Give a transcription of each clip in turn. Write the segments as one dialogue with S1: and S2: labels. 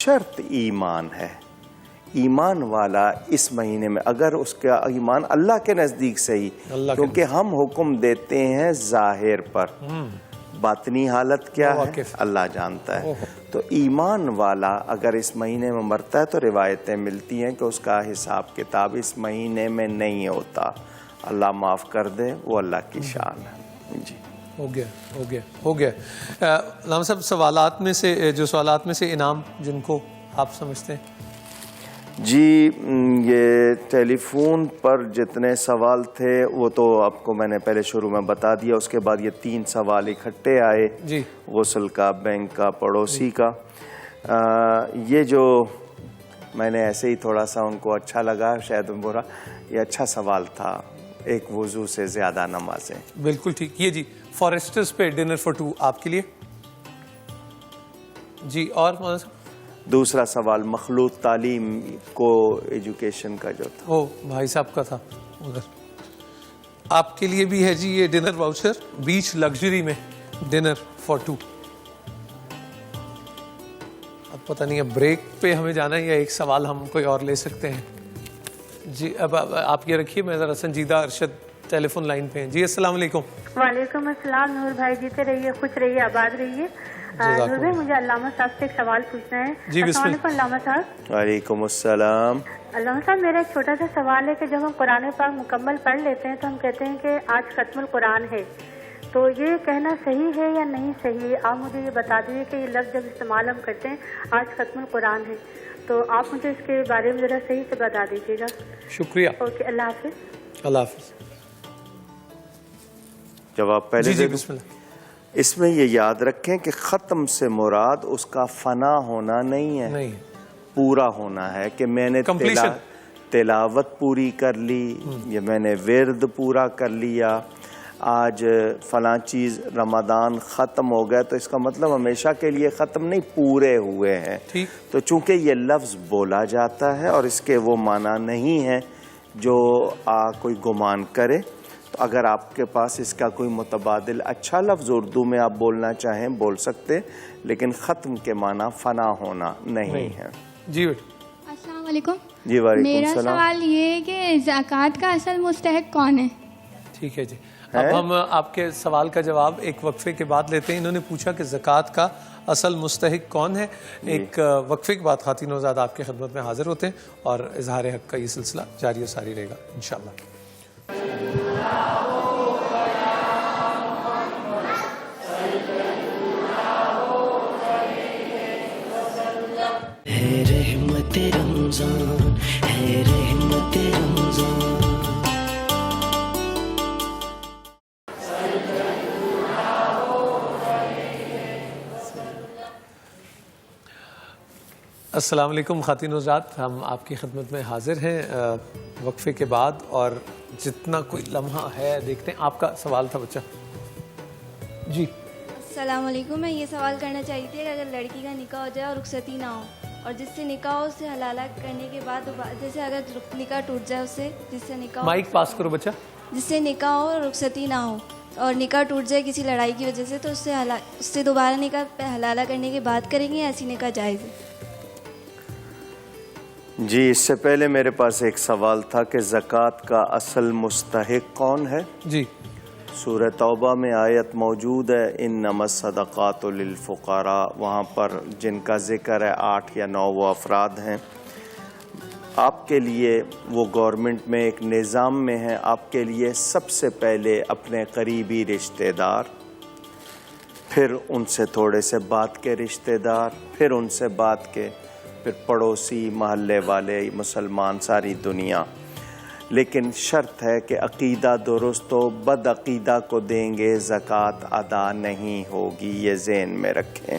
S1: شرط ایمان ہے. ایمان والا اس مہینے میں اگر اس کا ایمان اللہ کے نزدیک سے ہی، کیونکہ ہم حکم دیتے ہیں ظاہر پر، باطنی حالت کیا ہے اللہ جانتا ہے. تو ایمان والا اگر اس مہینے میں مرتا ہے تو روایتیں ملتی ہیں کہ اس کا حساب کتاب اس مہینے میں نہیں ہوتا. اللہ معاف کر دے، وہ اللہ کی شان ہے. جی
S2: ہو گیا. علامہ صاحب سوالات میں سے انعام جن کو آپ سمجھتے ہیں؟
S1: جی یہ ٹیلی فون پر جتنے سوال تھے وہ تو آپ کو میں نے پہلے شروع میں بتا دیا. اس کے بعد یہ 3 سوال اکٹھے آئے
S2: جی.
S1: غسل کا، بینک کا، پڑوسی کا. یہ جو میں نے ایسے ہی تھوڑا سا ان کو اچھا لگا، شاید برا، یہ اچھا سوال تھا. ایک وضو سے زیادہ نمازیں. بالکل
S2: ٹھیک. یہ جی فارسٹرز پہ ڈنر فار 2 آپ کے لیے. جی اور
S1: دوسرا سوال مخلوط تعلیم کو ایجوکیشن کا جو تھا
S2: وہ بھائی صاحب کا تھا ادھر. آپ کے لیے بھی ہے جی یہ ڈنر واؤچر بیچ لگژری میں ڈنر فار 2. اب پتہ نہیں ہے بریک پہ ہمیں جانا ہے یا ایک سوال ہم کوئی اور لے سکتے ہیں. جی اب آپ یہ رکھیے، میں ذرا سنجیدہ ارشد ٹیلی فون لائن پہ ہیں. جی السلام علیکم.
S3: وعلیکم السلام. نور بھائی جیتے رہیے، خوش رہیے، آباد رہیے. نور بھائی مجھے علامہ صاحب سے ایک سوال پوچھنا ہے.
S2: جی
S3: السلام علیکم علامہ صاحب.
S1: وعلیکم السلام.
S3: علامہ صاحب میرا ایک چھوٹا سا سوال ہے کہ جب ہم قرآن پاک مکمل پڑھ لیتے ہیں تو ہم کہتے ہیں کہ آج ختم القرآن ہے، تو یہ کہنا صحیح ہے یا نہیں صحیح؟ آپ مجھے یہ بتا دیجیے کہ یہ لفظ جب استعمال ہم کرتے ہیں آج ختم القرآن ہے، تو آپ مجھے اس کے بارے میں ذرا صحیح سے بتا دیجیے گا.
S2: شکریہ.
S3: اوکے، اللہ حافظ.
S2: اللہ حافظ.
S1: جواب پہلے
S2: جی بسم اللہ.
S1: اس میں یہ یاد رکھیں کہ ختم سے مراد اس کا فنا ہونا نہیں ہے، پورا ہونا ہے. کہ میں نے تلاوت پوری کر لی، یا میں نے ورد پورا کر لیا، آج فلاں چیز رمضان ختم ہو گیا، تو اس کا مطلب ہمیشہ کے لیے ختم نہیں، پورے ہوئے ہیں. تو چونکہ یہ لفظ بولا جاتا ہے اور اس کے وہ معنی نہیں ہے جو کوئی گمان کرے، تو اگر آپ کے پاس اس کا کوئی متبادل اچھا لفظ اردو میں آپ بولنا چاہیں بول سکتے، لیکن ختم کے معنی فنا ہونا نہیں ہے.
S2: جی
S4: السلام علیکم.
S1: جی وعلیکم
S4: میرا
S1: السلام.
S4: سوال یہ ہے کہ زکوٰۃ کا اصل مستحق کون ہے؟
S2: ٹھیک ہے جی. اب ہم آپ کے سوال کا جواب ایک وقفے کے بعد لیتے ہیں. انہوں نے پوچھا کہ زکوٰۃ کا اصل مستحق کون ہے. ایک وقفے کے بعد خواتین و حضرات آپ کی خدمت میں حاضر ہوتے ہیں اور اظہار حق کا یہ سلسلہ جاری و ساری رہے گا انشاءاللہ.
S5: ہے رحمت رمضان، ہے رحمت رمضان.
S2: السلام علیکم خواتین و حضرات، ہم آپ کی خدمت میں حاضر ہیں وقفے کے بعد، اور جتنا کوئی لمحہ ہے دیکھتے ہیں. آپ کا سوال تھا بچہ. جی
S6: السلام علیکم. میں یہ سوال کرنا چاہیے تھی کہ اگر لڑکی کا نکاح ہو جائے اور رخصتی نہ ہو، اور جس سے نکاح ہو اس سے حلالہ کرنے کے بعد، جیسے اگر نکاح ٹوٹ جائے، اس سے جس سے نکاح
S2: مائک پاس کرو بچہ. جس
S6: سے نکاح ہو اور رخصتی نہ ہو اور نکاح ٹوٹ جائے کسی لڑائی کی وجہ سے، تو اس سے دوبارہ نکاح حلالہ کرنے کے بعد کریں گے یا ایسی نکاح جائز ہے؟
S1: جی اس سے پہلے میرے پاس ایک سوال تھا کہ زکوٰۃ کا اصل مستحق کون ہے.
S2: جی
S1: سورہ توبہ میں آیت موجود ہے انما الصدقات للفقراء، وہاں پر جن کا ذکر ہے 8 یا 9 وہ افراد ہیں. آپ کے لیے وہ گورنمنٹ میں ایک نظام میں ہے، آپ کے لیے سب سے پہلے اپنے قریبی رشتہ دار، پھر ان سے تھوڑے سے بات کے رشتہ دار، پھر ان سے بات کے، پھر پڑوسی، محلے والے، مسلمان، ساری دنیا. لیکن شرط ہے کہ عقیدہ درست ہو. بد عقیدہ کو دیں گے زکوٰۃ ادا نہیں ہوگی، یہ ذہن میں رکھیں.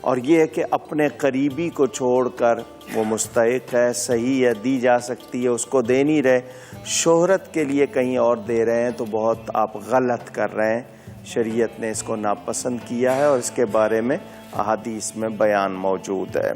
S1: اور یہ ہے کہ اپنے قریبی کو چھوڑ کر وہ مستحق ہے، صحیح ہے، دی جا سکتی ہے، اس کو دے نہیں رہے، شہرت کے لیے کہیں اور دے رہے ہیں تو بہت آپ غلط کر رہے ہیں. شریعت نے اس کو ناپسند کیا ہے اور اس کے بارے میں احادیث میں بیان موجود ہے.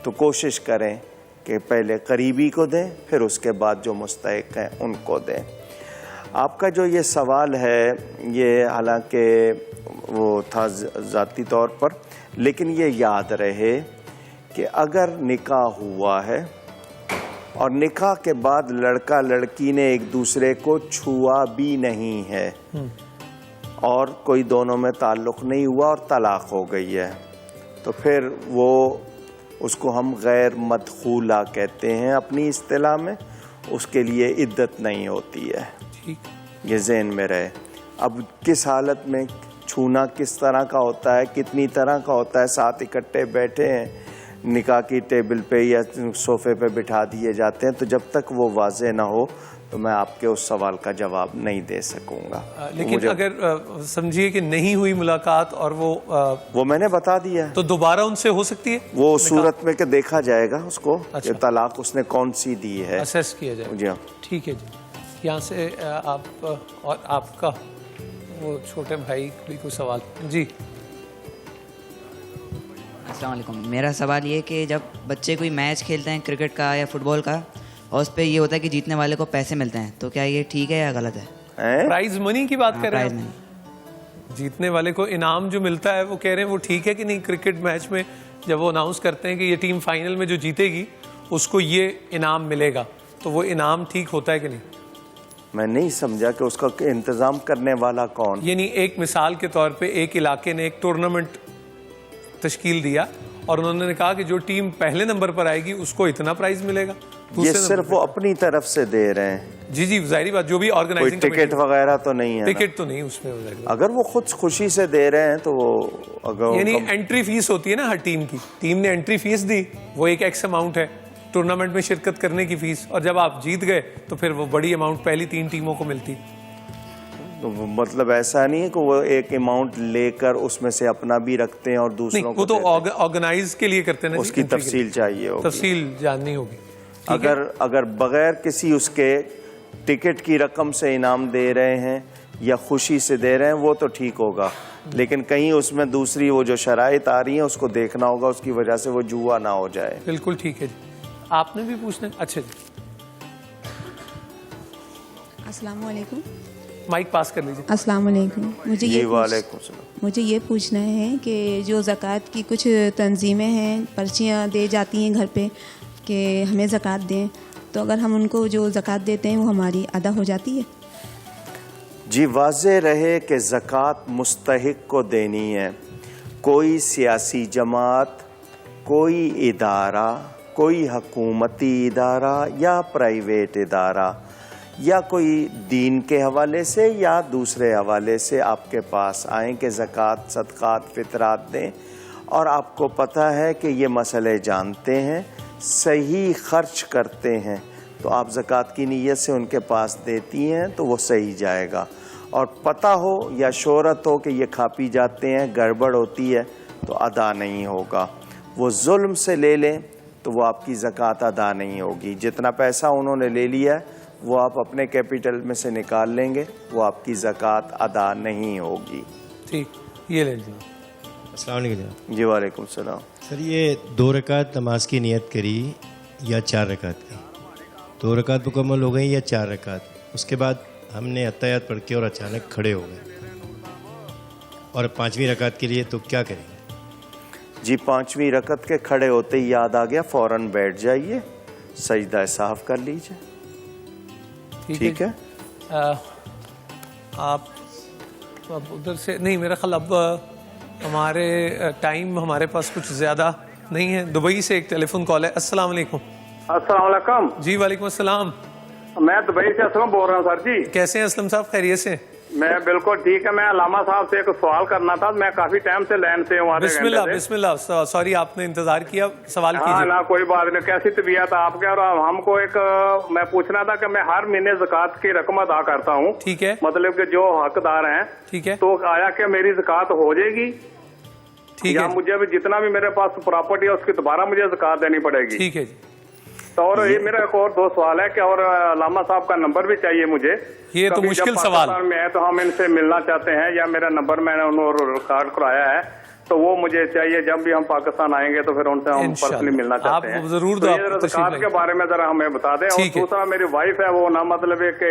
S1: تو کوشش کریں کہ پہلے قریبی کو دیں، پھر اس کے بعد جو مستحق ہیں ان کو دیں. آپ کا جو یہ سوال ہے یہ حالانکہ وہ تھا ذاتی طور پر، لیکن یہ یاد رہے کہ اگر نکاح ہوا ہے اور نکاح کے بعد لڑکا لڑکی نے ایک دوسرے کو چھوا بھی نہیں ہے اور کوئی دونوں میں تعلق نہیں ہوا اور طلاق ہو گئی ہے، تو پھر وہ اس کو ہم غیر مدخولہ کہتے ہیں اپنی اصطلاح میں، اس کے لیے عدت نہیں ہوتی ہے.
S2: ٹھیک،
S1: یہ ذہن میں رہے. اب کس حالت میں چھونا کس طرح کا ہوتا ہے، کتنی طرح کا ہوتا ہے، ساتھ اکٹھے بیٹھے ہیں نکاح کی ٹیبل پہ یا صوفے پہ بٹھا دیے جاتے ہیں، تو جب تک وہ واضح نہ ہو تو میں آپ کے اس سوال کا جواب نہیں دے سکوں گا.
S2: لیکن اگر سمجھیے کہ نہیں ہوئی ملاقات اور
S1: وہ میں نے بتا دیا ہے
S2: تو دوبارہ ان سے ہو سکتی ہے
S1: وہ صورت میں کہ دیکھا جائے گا اس کو
S2: اچھا.
S1: کہ طلاق اس نے کون سی دی ہے،
S2: اسیس کیا جائے.
S1: جی ہاں.
S2: ٹھیک ہے جی. یہاں سے آپ اور آپ کا وہ چھوٹے بھائی کوئی سوال. جی
S7: السلام علیکم. میرا سوال یہ کہ جب بچے کوئی میچ کھیلتے ہیں کرکٹ کا یا فٹ بال کا اور اس پہ یہ ہوتا ہے کہ جیتنے والے کو پیسے ملتے ہیں، تو کیا یہ ٹھیک ہے یا غلط ہے؟
S2: پرائز منی کی بات کر رہے
S7: پرائز
S2: ہیں،
S7: منی.
S2: جیتنے والے کو انعام جو ملتا ہے وہ کہہ رہے ہیں وہ ٹھیک ہے کہ نہیں؟ کرکٹ میچ میں جب وہ اناؤنس کرتے ہیں کہ یہ ٹیم فائنل میں جو جیتے گی اس کو یہ انعام ملے گا، تو وہ انعام ٹھیک ہوتا ہے کہ نہیں؟
S1: میں نہیں سمجھا کہ اس کا انتظام کرنے والا کون.
S2: یعنی ایک مثال کے طور پہ ایک علاقے نے ایک ٹورنامنٹ تشکیل دیا اور انہوں نے کہا کہ جو ٹیم پہلے نمبر پر آئے گی اس کو اتنا پرائز ملے گا.
S1: یہ صرف وہ اپنی طرف سے دے رہے ہیں.
S2: جی جی ظاہری بات، جو بھی
S1: کوئی
S2: آرگنائزنگ
S1: ٹکٹ وغیرہ تو نہیں ہے.
S2: ٹکٹ تو نہیں اس میں.
S1: اگر وہ خود خوشی سے دے رہے ہیں تو وہ اگر
S2: یعنی انٹری فیس ہوتی ہے نا ہر ٹیم کی، ٹیم نے انٹری فیس دی، وہ ایک ایکس اماؤنٹ ہے ٹورنامنٹ میں شرکت کرنے کی فیس، اور جب آپ جیت گئے تو پھر وہ بڑی اماؤنٹ پہلی 3 ٹیموں کو ملتی.
S1: مطلب ایسا نہیں ہے کہ وہ ایک اماؤنٹ لے کر اس میں سے اپنا بھی رکھتے ہیں اور دوسروں کو
S2: وہ تو آرگنائز کے لیے کرتے ہیں،
S1: اس کی تفصیل چاہیے ہوگی،
S2: تفصیل جاننی ہوگی.
S1: اگر بغیر کسی اس کے ٹکٹ کی رقم سے انعام دے رہے ہیں یا خوشی سے دے رہے ہیں وہ تو ٹھیک ہوگا، لیکن کہیں اس میں دوسری وہ جو شرائط آ رہی ہیں اس کو دیکھنا ہوگا، اس کی وجہ سے وہ جوا نہ ہو جائے.
S2: بالکل ٹھیک ہے جی. آپ نے بھی پوچھنا ہے؟ اچھا جی
S8: السلام علیکم.
S2: مائک پاس کر لیجیے.
S8: السلام علیکم.
S1: وعلیکم السلام.
S8: مجھے یہ پوچھنا ہے کہ جو زکوٰۃ کی کچھ تنظیمیں ہیں، پرچیاں دے جاتی ہیں گھر پہ کہ ہمیں زکوٰۃ دیں، تو اگر ہم ان کو جو زکوٰۃ دیتے ہیں وہ ہماری ادا ہو جاتی ہے؟
S1: جی واضح رہے کہ زکوٰۃ مستحق کو دینی ہے. کوئی سیاسی جماعت، کوئی ادارہ، کوئی حکومتی ادارہ یا پرائیویٹ ادارہ یا کوئی دین کے حوالے سے یا دوسرے حوالے سے آپ کے پاس آئیں کہ زکوٰۃ، صدقات، فطرات دیں، اور آپ کو پتہ ہے کہ یہ مسئلے جانتے ہیں، صحیح خرچ کرتے ہیں، تو آپ زکوٰۃ کی نیت سے ان کے پاس دیتی ہیں تو وہ صحیح جائے گا. اور پتہ ہو یا شہرت ہو کہ یہ کھا پی جاتے ہیں، گڑبڑ ہوتی ہے، تو ادا نہیں ہوگا. وہ ظلم سے لے لیں تو وہ آپ کی زکوٰۃ ادا نہیں ہوگی. جتنا پیسہ انہوں نے لے لیا ہے وہ آپ اپنے کیپٹل میں سے نکال لیں گے، وہ آپ کی زکوٰۃ ادا نہیں ہوگی.
S2: ٹھیک، یہ لے لیجیے.
S9: السلام علیکم جناب.
S1: جی وعلیکم السلام.
S9: سر یہ 2 رکعت نماز کی نیت کری یا 4 رکعت کی؟ 2 رکعت مکمل ہو گئی یا 4 رکعت؟ اس کے بعد ہم نے اتحیات پڑھ کے اور اچانک کھڑے ہو گئے، اور 5ویں رکعت کے لیے تو کیا کریں گے؟
S1: جی 5ویں رکعت کے کھڑے ہوتے ہی یاد آ گیا، فوراً بیٹھ جائیے، سجدہ صاف کر لیجیے. ٹھیک ہے.
S2: آپ اب ادھر سے نہیں، میرا خیال اب ہمارے ٹائم ہمارے پاس کچھ زیادہ نہیں ہے. دبئی سے ایک ٹیلی فون کال ہے. السلام علیکم.
S10: السلام علیکم.
S2: جی وعلیکم السلام.
S10: میں دبئی سے اسلم بول رہا ہوں سر جی.
S2: کیسے ہیں اسلم صاحب؟ خیریت سے؟
S10: میں بالکل ٹھیک ہے. میں علامہ صاحب سے ایک سوال کرنا تھا، میں کافی ٹائم سے لائن سے ہوں.
S2: بسم اللہ بسم اللہ. سوری آپ نے انتظار کیا، سوال کیجیے.
S10: ہاں نا کوئی بات نہیں. کیسی طبیعت آپ کے؟ اور ہم کو ایک میں پوچھنا تھا کہ میں ہر مہینے زکوٰۃ کی رقم ادا کرتا ہوں.
S2: ٹھیک ہے.
S10: مطلب کہ جو حقدار ہیں.
S2: ٹھیک ہے.
S10: تو آیا کہ میری زکوٰۃ ہو جائے گی یا مجھے بھی جتنا بھی میرے پاس پراپرٹی ہے اس کی دوبارہ مجھے زکوٰۃ دینی پڑے گی؟
S2: ٹھیک ہے جی.
S10: اور یہ میرا ایک اور 2 سوال ہے کہ اور علامہ صاحب کا نمبر بھی چاہیے مجھے.
S2: یہ تو مشکل سوال
S10: میں ہے تو ہم ان سے ملنا چاہتے ہیں، یا میرا نمبر میں نے انہوں ریکارڈ کرایا ہے تو وہ مجھے چاہیے. جب بھی ہم پاکستان آئیں گے تو پھر ان سے ہم پرسنلی ملنا چاہتے ہیں.
S2: ضرور
S10: زکوٰۃ کے بارے میں ذرا ہمیں بتا دیں. اور دوسرا میری وائف ہے وہ نہ مطلب ہے کہ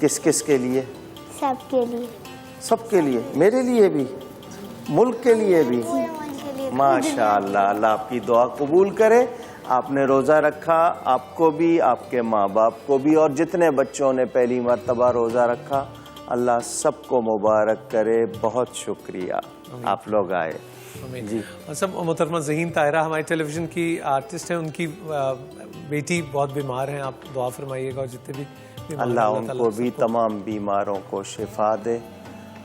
S1: کس کس کے لیے؟
S11: سب کے لیے.
S1: سب کے لیے, میرے لیے بھی, ملک کے لیے بھی. ماشاء اللہ, اللہ آپ کی دعا قبول کرے. آپ نے روزہ رکھا, آپ کو بھی, آپ کے ماں باپ کو بھی, اور جتنے بچوں نے پہلی مرتبہ روزہ رکھا اللہ سب کو مبارک کرے. بہت شکریہ آپ لوگ آئے.
S2: جی سب. محترمہ ذہین طاہرہ ہماری ٹیلی ویژن کی آرٹسٹ ہیں, ان کی بیٹی بہت بیمار ہیں, آپ دعا فرمائیے گا, اور جتنے بھی
S1: اللہ ان کو بھی تمام بیماروں کو شفا دے.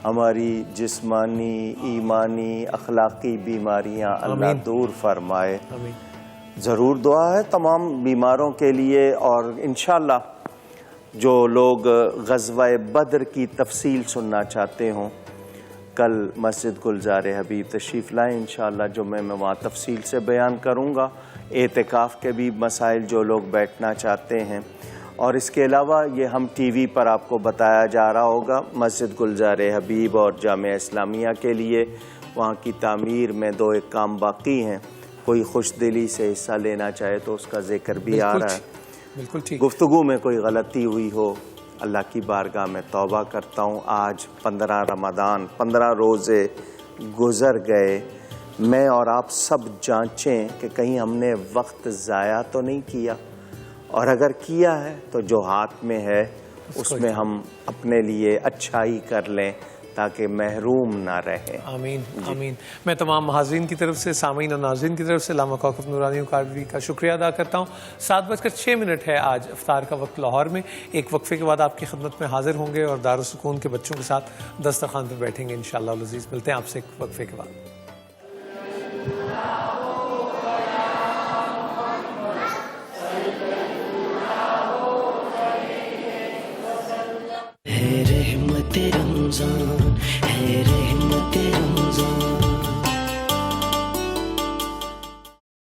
S1: ہماری جسمانی, ایمانی, اخلاقی بیماریاں اللہ دور فرمائے. ضرور دعا ہے تمام بیماروں کے لیے. اور انشاءاللہ جو لوگ غزوہ بدر کی تفصیل سننا چاہتے ہوں, کل مسجد گلزار حبیب تشریف لائیں انشاءاللہ. جو میں وہاں تفصیل سے بیان کروں گا. اعتکاف کے بھی مسائل جو لوگ بیٹھنا چاہتے ہیں, اور اس کے علاوہ یہ ہم ٹی وی پر آپ کو بتایا جا رہا ہوگا. مسجد گلزار حبیب اور جامعہ اسلامیہ کے لیے وہاں کی تعمیر میں 2-1 کام باقی ہیں. کوئی خوش دلی سے حصہ لینا چاہے تو اس کا ذکر بھی آ رہا ہے.
S2: بالکل ٹھیک.
S1: گفتگو میں کوئی غلطی ہوئی ہو اللہ کی بارگاہ میں توبہ کرتا ہوں. آج 15 رمضان, 15 روزے گزر گئے. میں اور آپ سب جانچیں کہ کہیں ہم نے وقت ضائع تو نہیں کیا, اور اگر کیا ہے تو جو ہاتھ میں ہے اس میں ہم اپنے لیے اچھائی کر لیں تاکہ محروم نہ رہے.
S2: آمین آمین. میں تمام حاضرین کی طرف سے, سامعین اور ناظرین کی طرف سے علامہ کوکب نورانی قادری کا شکریہ ادا کرتا ہوں. 7:06 ہے آج افطار کا وقت لاہور میں. ایک وقفے کے بعد آپ کی خدمت میں حاضر ہوں گے اور دارالسکون کے بچوں کے ساتھ دسترخوان پہ بیٹھیں گے انشاءاللہ العزیز. ملتے ہیں آپ سے ایک وقفے کے بعد.